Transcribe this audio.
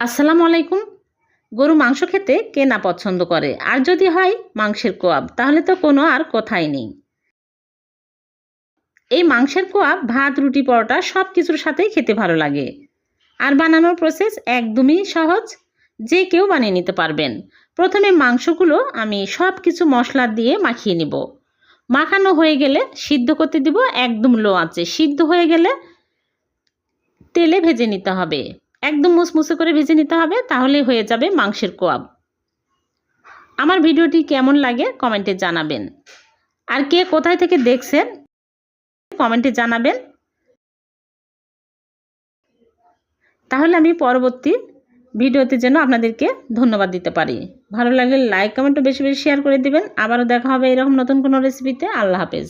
আসসালামু আলাইকুম। গরু মাংস খেতে কে না পছন্দ করে, আর যদি হয় মাংসের কোয়াব, তাহলে তো কোনো আর কথাই নেই। এই মাংসের কোয়াব ভাত, রুটি, পরোটা সব কিছুর সাথেই খেতে ভালো লাগে। আর বানানোর প্রসেস একদমই সহজ, যে কেউ বানিয়ে নিতে পারবেন। প্রথমে মাংসগুলো আমি সব কিছু মশলা দিয়ে মাখিয়ে নিব। মাখানো হয়ে গেলে সিদ্ধ করতে দিব একদম লো আঁচে। সিদ্ধ হয়ে গেলে তেলে ভেজে নিতে হবে, একদম মুসমুসে করে ভেজে নিতে হবে, তাহলে হয়ে যাবে মাংসের কোয়াব। আমার ভিডিওটি কেমন লাগে কমেন্টে জানাবেন। আর কে কোথায় থেকে দেখছেন কমেন্টে জানাবেন, তাহলে আমি পরবর্তী ভিডিওতে যেন আপনাদেরকে ধন্যবাদ দিতে পারি। ভালো লাগলে লাইক কমেন্ট বেশি বেশি শেয়ার করে দিবেন। আবারও দেখা হবে এরকম নতুন কোনো রেসিপিতে। আল্লাহ হাফেজ।